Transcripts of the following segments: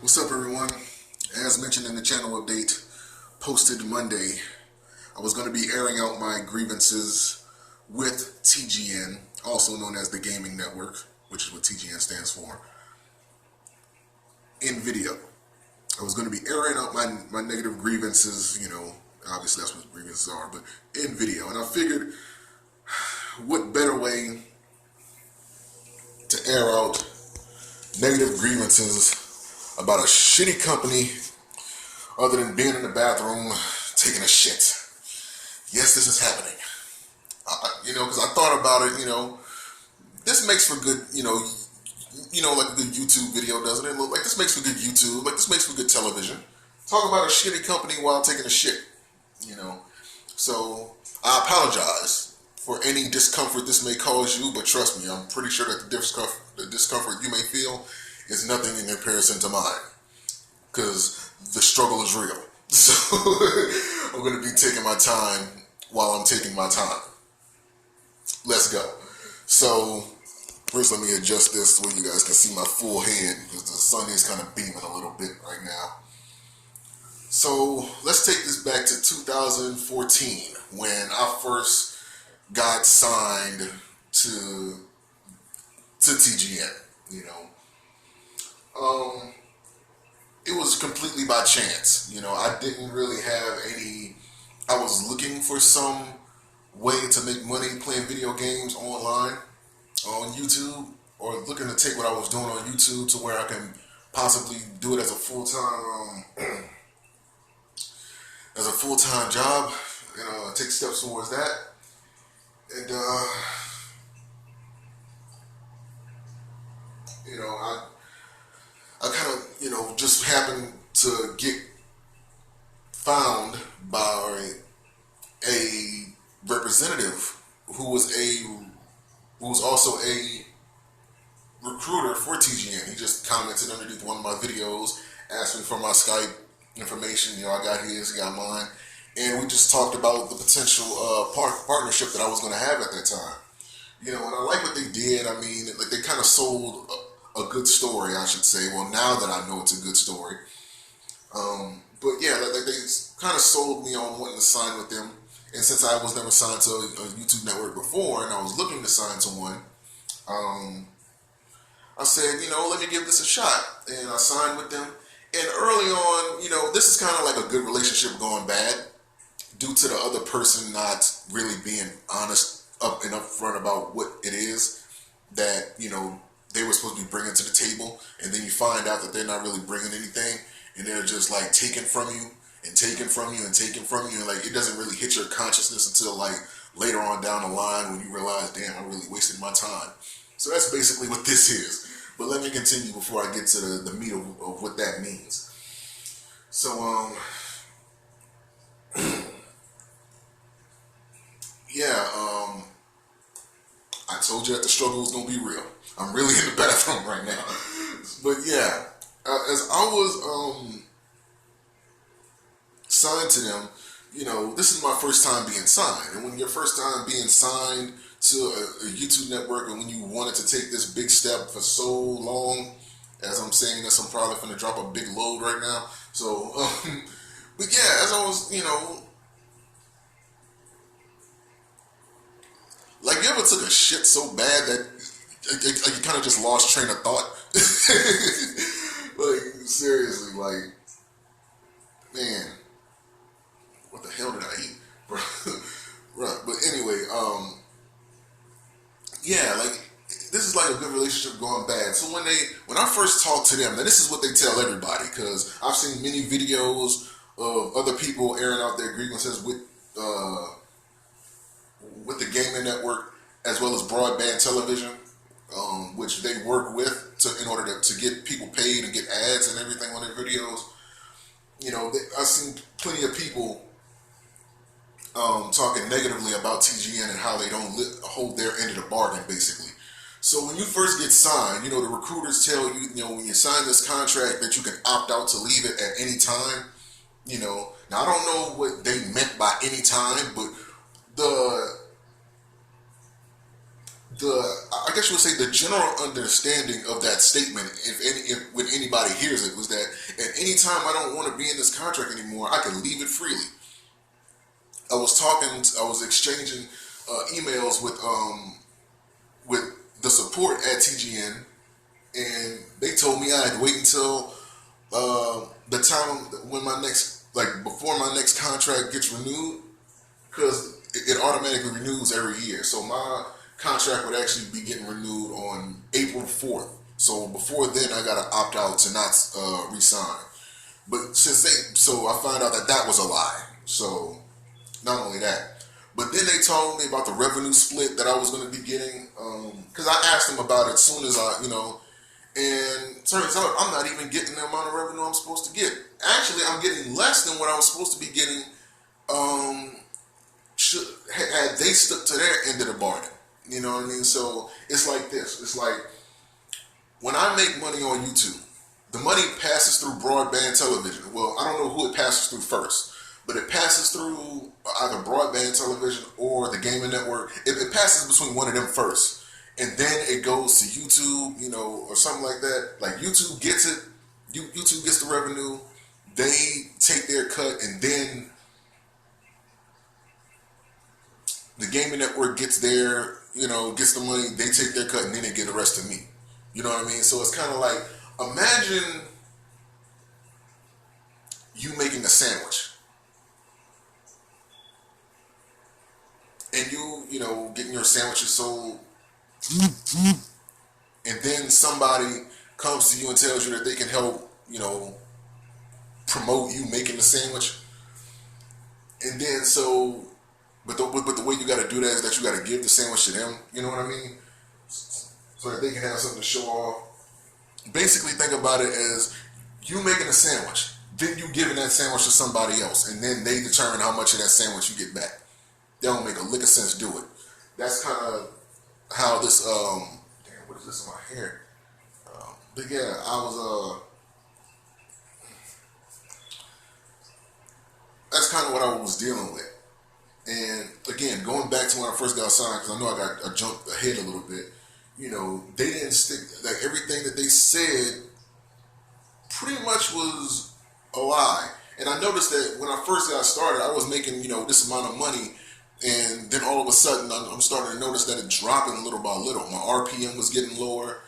What's up, everyone? As mentioned in the channel update posted Monday, I was going to be airing out my grievances with TGN, also known as the Gaming Network, which is what TGN stands for, in video. I was going to be airing out my negative grievances, obviously that's what grievances are, but in video. And I figured, what better way to air out negative grievances about a shitty company other than being in the bathroom taking a shit. Yes, this is happening. Because I thought about it, this makes for good, like a good YouTube video, doesn't it? Like, this makes for good YouTube, like this makes for good television. Talk about a shitty company while taking a shit, So, I apologize for any discomfort this may cause you, but trust me, I'm pretty sure that the discomfort you may feel is nothing in comparison to mine, because the struggle is real. So I'm going to be taking my time while I'm taking my time. Let's go. So first, let me adjust this so you guys can see my full head, because the sun is kind of beaming a little bit right now. So let's take this back to 2014 when I first got signed to TGN. It was completely by chance. I didn't really have I was looking for some way to make money playing video games online on YouTube, or looking to take what I was doing on YouTube to where I can possibly do it as a full-time job, take steps towards that. And I kind of, just happened to get found by a representative who was also a recruiter for TGN. He just commented underneath one of my videos, asked me for my Skype information. I got his, he got mine, and we just talked about the potential partnership that I was going to have at that time. And I like what they did. I mean, like, they kind of sold a good story, I should say. Well, now that I know it's a good story. But yeah, like, they kind of sold me on wanting to sign with them. And since I was never signed to a YouTube network before, and I was looking to sign to one, I said, let me give this a shot. And I signed with them. And early on, this is kind of like a good relationship going bad, due to the other person not really being honest up and upfront about what it is that, they were supposed to be bringing to the table. And then you find out that they're not really bringing anything, and they're just like taking from you and taking from you and taking from you. And like, it doesn't really hit your consciousness until like later on down the line when you realize, damn, I really wasted my time. So that's basically what this is. But let me continue before I get to the meat of what that means. So, I told you that the struggle was going to be real. I'm really in the bathroom right now. But yeah, as I was signed to them, this is my first time being signed. And when your first time being signed to a YouTube network, and when you wanted to take this big step for so long, as I'm saying this, I'm probably going to drop a big load right now. So, but yeah, as I was, like, you ever took a shit so bad that you kind of just lost train of thought? Like, seriously, like, man, what the hell did I eat? Right, but anyway, yeah, like, this is like a good relationship going bad. So when I first talked to them, now this is what they tell everybody, because I've seen many videos of other people airing out their grievances with the gaming network, as well as broadband television, which they work with in order to get people paid and get ads and everything on their videos. I've seen plenty of people talking negatively about TGN and how they don't hold their end of the bargain, basically. So when you first get signed, the recruiters tell you, when you sign this contract, that you can opt out to leave it at any time. Now I don't know what they meant by any time, but I guess you would say the general understanding of that statement, if when anybody hears it, was that at any time I don't want to be in this contract anymore, I can leave it freely. I was exchanging emails with the support at TGN, and they told me I had to wait until the time when my next, like before my next contract gets renewed, because it automatically renews every year. So my contract would actually be getting renewed on April 4th. So before then, I got to opt out to not resign. But so I found out that that was a lie. So not only that, but then they told me about the revenue split that I was going to be getting. Because I asked them about it as soon as and turns out I'm not even getting the amount of revenue I'm supposed to get. Actually, I'm getting less than what I was supposed to be getting. Had they stuck to their end of the bargain. You know what I mean? So it's like this. It's like when I make money on YouTube, the money passes through broadband television. Well, I don't know who it passes through first, but it passes through either broadband television or the gaming network. It passes between one of them first, and then it goes to YouTube, or something like that. Like YouTube gets it. YouTube gets the revenue. They take their cut, and then the gaming network gets gets the money, they take their cut, and then they get the rest of me. You know what I mean? So it's kind of like, imagine you making a sandwich. And getting your sandwiches sold. And then somebody comes to you and tells you that they can help, promote you making the sandwich. And then But the way you got to do that is that you got to give the sandwich to them. You know what I mean? So that they can have something to show off. Basically, think about it as you making a sandwich, then you giving that sandwich to somebody else, and then they determine how much of that sandwich you get back. That don't make a lick of sense. Do it. That's kind of how this. Damn, what is this in my hair? But yeah, that's kind of what I was dealing with. And again, going back to when I first got signed, because I know I jumped ahead a little bit. They didn't stick, like everything that they said pretty much was a lie. And I noticed that when I first got started, I was making, this amount of money, and then all of a sudden I'm starting to notice that it's dropping little by little. My RPM was getting lower,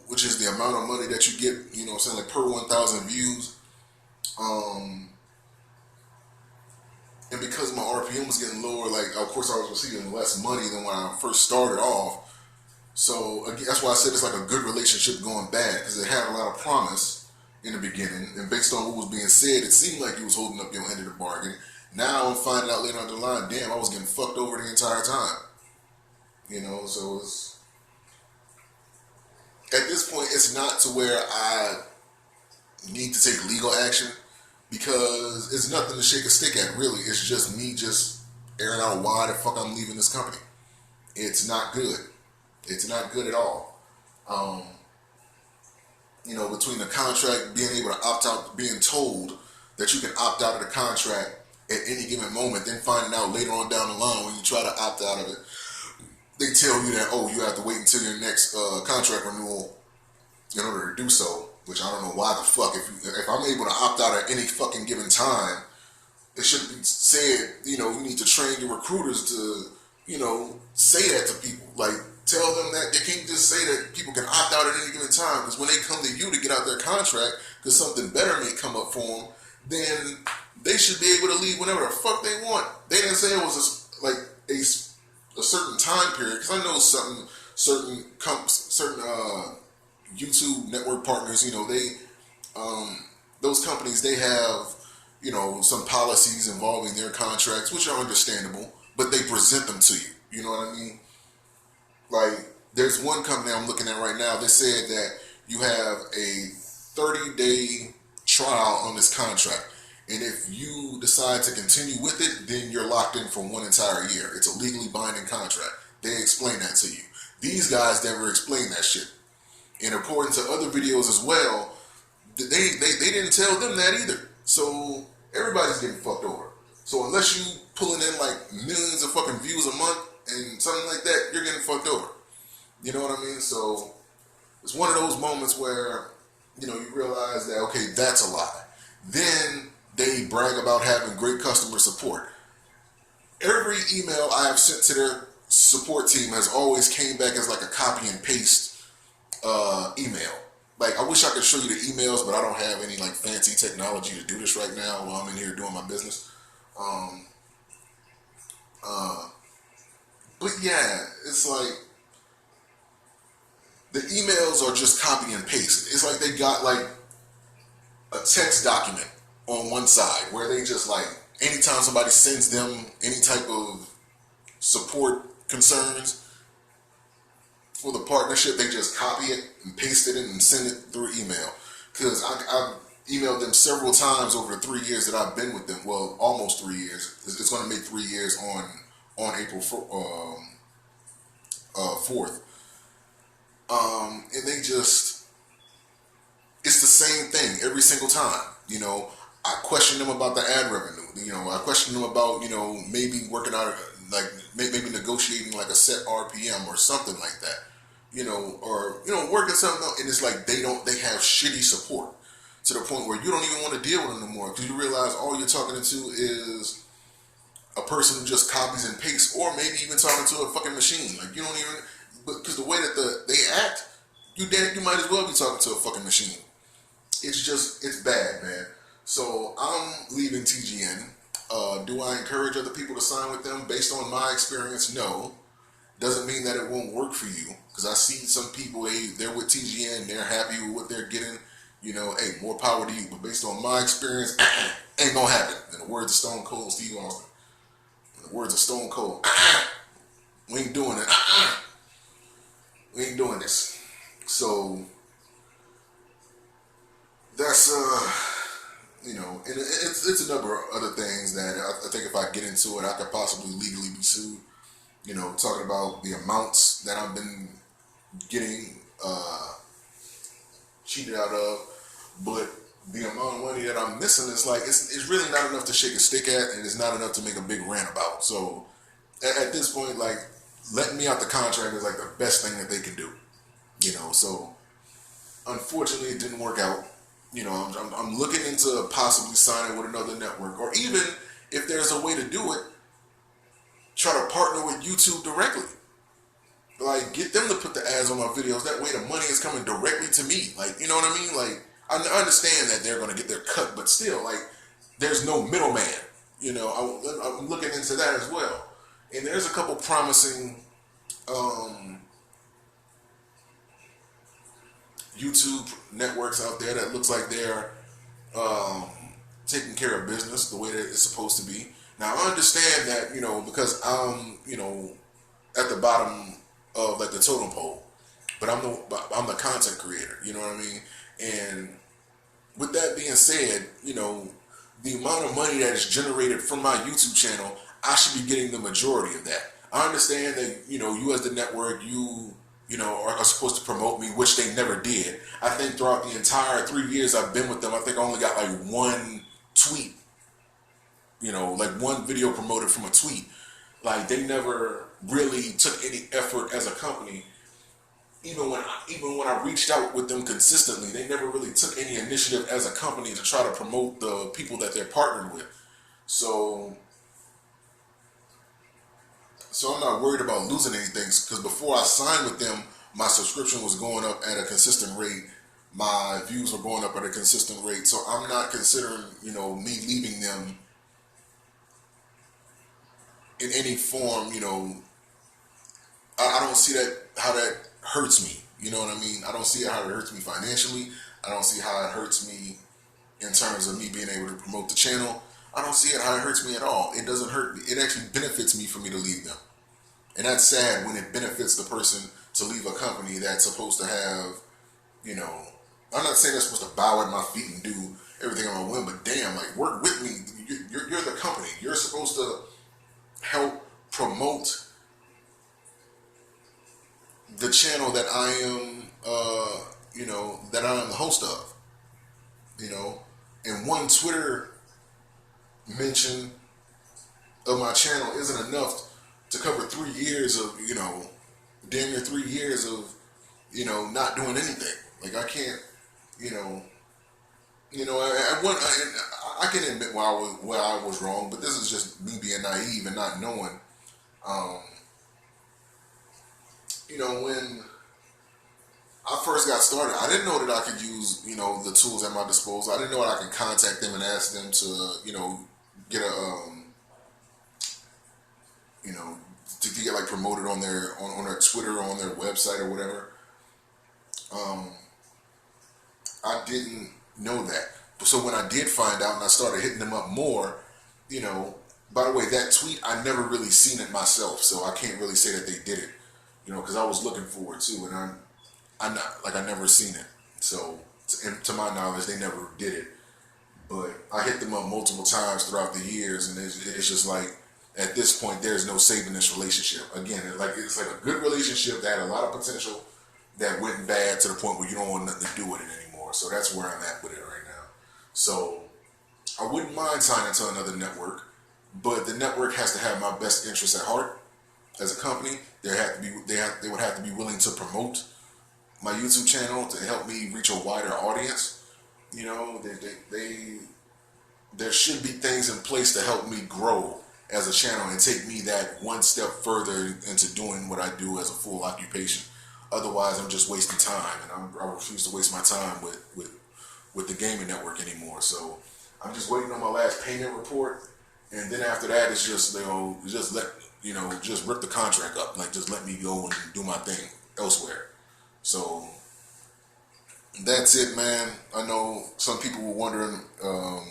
which is the amount of money that you get, like per 1,000 views. And because my RPM was getting lower, like, of course I was receiving less money than when I first started off. So that's why I said it's like a good relationship going bad, because it had a lot of promise in the beginning, and based on what was being said, it seemed like you was holding up your end of the bargain. Now I'm finding out later on the line, damn, I was getting fucked over the entire time. So it's, at this point, it's not to where I need to take legal action, because it's nothing to shake a stick at, really. It's just me just airing out why the fuck I'm leaving this company. It's not good. It's not good at all. Between the contract, being able to opt out, being told that you can opt out of the contract at any given moment, then finding out later on down the line when you try to opt out of it, they tell you that, you have to wait until your next contract renewal in order to do so. Which I don't know why the fuck. If I'm able to opt out at any fucking given time, it should be said, you need to train your recruiters to, say that to people. Like, tell them that they can't just say that people can opt out at any given time, because when they come to you to get out their contract, because something better may come up for them, then they should be able to leave whenever the fuck they want. They didn't say it was a certain time period, because I know certain YouTube network partners, those companies, they have, some policies involving their contracts, which are understandable, but they present them to you. You know what I mean? Like, there's one company I'm looking at right now, they said that you have a 30-day trial on this contract. And if you decide to continue with it, then you're locked in for one entire year. It's a legally binding contract. They explain that to you. These guys never explain that shit. And according to other videos as well, they didn't tell them that either. So everybody's getting fucked over. So unless you pulling in like millions of fucking views a month, and something like that, you're getting fucked over. You know what I mean? So it's one of those moments where, you know, you realize that, okay, that's a lie. Then they brag about having great customer support. Every email I have sent to their support team has always came back as like a copy and paste email. Like, I wish I could show you the emails, but I don't have any like fancy technology to do this right now while I'm in here doing my business. But yeah, it's like the emails are just copy and paste. It's like they got like a text document on one side where they just like, anytime somebody sends them any type of support concerns for the partnership, they just copy it and paste it in and send it through email. Because I've emailed them several times over the 3 years that I've been with them. Well, almost 3 years. It's going to make 3 years on April 4th. And they just, it's the same thing every single time. You know, I question them about the ad revenue. You know, I question them about, you know, maybe working out, like maybe negotiating like a set RPM or something like that. You know, or, you know, working something out, and it's like they have shitty support to the point where you don't even want to deal with them anymore, because you realize all you're talking to is a person who just copies and pastes, or maybe even talking to a fucking machine. Like, you don't even, because the way that they act, you might as well be talking to a fucking machine. It's just, it's bad, man. So I'm leaving TGN. Do I encourage other people to sign with them? Based on my experience, no. Doesn't mean that it won't work for you, because I see some people, they're with TGN, they're happy with what they're getting. You know, hey, more power to you. But based on my experience, ain't gonna happen. In the words of Stone Cold Steve Austin. In the words of Stone Cold, we ain't doing it. We ain't doing this. So that's you know, and it's a number of other things that I think if I get into it, I could possibly legally be sued. You know, talking about the amounts that I've been getting cheated out of, but the amount of money that I'm missing is like, it's really not enough to shake a stick at, and it's not enough to make a big rant about. So at this point, like, letting me out the contract is like the best thing that they can do. You know, so unfortunately it didn't work out. You know, I'm looking into possibly signing with another network, or even if there's a way to do it, try to partner with YouTube directly. Like, get them to put the ads on my videos. That way the money is coming directly to me. Like, you know what I mean? Like, I understand that they're going to get their cut, but still, like, there's no middleman. You know, I'm looking into that as well. And there's a couple promising YouTube networks out there that looks like they're taking care of business the way that it's supposed to be. Now, I understand that, you know, because I'm, you know, at the bottom of like the totem pole, but I'm the content creator. You know what I mean? And with that being said, you know, the amount of money that is generated from my YouTube channel, I should be getting the majority of that. I understand that, you know, you as the network, you know, are supposed to promote me, which they never did. I think throughout the entire 3 years I've been with them, I think I only got like one tweet. You know, like one video promoted from a tweet. Like, they never really took any effort as a company. Even when I reached out with them consistently, they never really took any initiative as a company to try to promote the people that they're partnered with. So I'm not worried about losing anything, because before I signed with them, my subscription was going up at a consistent rate. My views were going up at a consistent rate. So I'm not considering, you know, me leaving them in any form. You know, I don't see how that hurts me. You know what I mean? I don't see how it hurts me financially. I don't see how it hurts me in terms of me being able to promote the channel. I don't see how it hurts me at all. It doesn't hurt me. It actually benefits me for me to leave them. And that's sad when it benefits the person to leave a company that's supposed to have, you know, I'm not saying they're supposed to bow at my feet and do everything on my whim, but damn, like, work with me. You're the company. You're supposed to help promote the channel that I am, you know, that I am the host of. You know, and one Twitter mention of my channel isn't enough to cover 3 years of, damn near 3 years of, not doing anything. Like, I can't, I can admit where I was wrong, but this is just me being naive and not knowing. Um, when I first got started, I didn't know that I could use, the tools at my disposal. I didn't know that I could contact them and ask them to, get a, to get like promoted on their Twitter or on their website or whatever. I didn't know that. So when I did find out and I started hitting them up more, by the way, that tweet, I never really seen it myself, so I can't really say that they did it, because I was looking for it too, and I never seen it. So, to my knowledge, they never did it. But I hit them up multiple times throughout the years, and it's just like, at this point, there's no saving this relationship. Again, it's like a good relationship that had a lot of potential that went bad to the point where you don't want nothing to do with it anymore. So that's where I'm at with it right now. So I wouldn't mind signing to another network, but the network has to have my best interests at heart. As a company, they would have to be willing to promote my YouTube channel to help me reach a wider audience. There should be things in place to help me grow as a channel and take me that one step further into doing what I do as a full occupation. Otherwise, I'm just wasting time, and I refuse to waste my time with the gaming network anymore. So I'm just waiting on my last payment report, and then after that, it's just just rip the contract up, like just let me go and do my thing elsewhere. So that's it, man. I know some people were wondering, how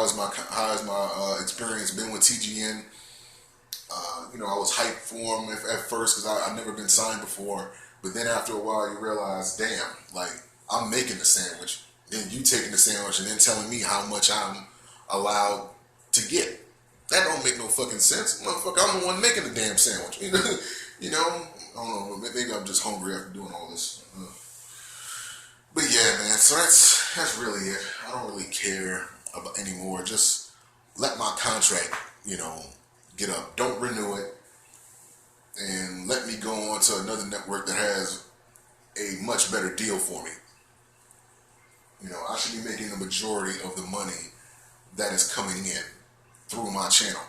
has my experience been with TGN? I was hyped for them at first because I've never been signed before. But then after a while, you realize, damn, like, I'm making the sandwich. Then you taking the sandwich and then telling me how much I'm allowed to get. That don't make no fucking sense. Motherfucker, I'm the one making the damn sandwich. I don't know, maybe I'm just hungry after doing all this. But yeah, man, so that's really it. I don't really care about anymore. Just let my contract, get up. Don't renew it. And let me go on to another network that has a much better deal for me. I should be making the majority of the money that is coming in through my channel.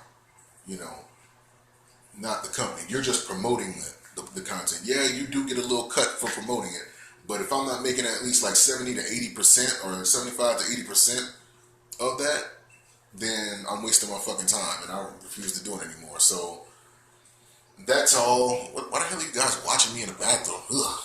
Not the company. You're just promoting the content. Yeah, you do get a little cut for promoting it. But if I'm not making at least like 70 to 80% or 75 to 80% of that, then I'm wasting my fucking time and I refuse to do it anymore. So that's all. Why the hell are you guys watching me in the bathroom? Ugh.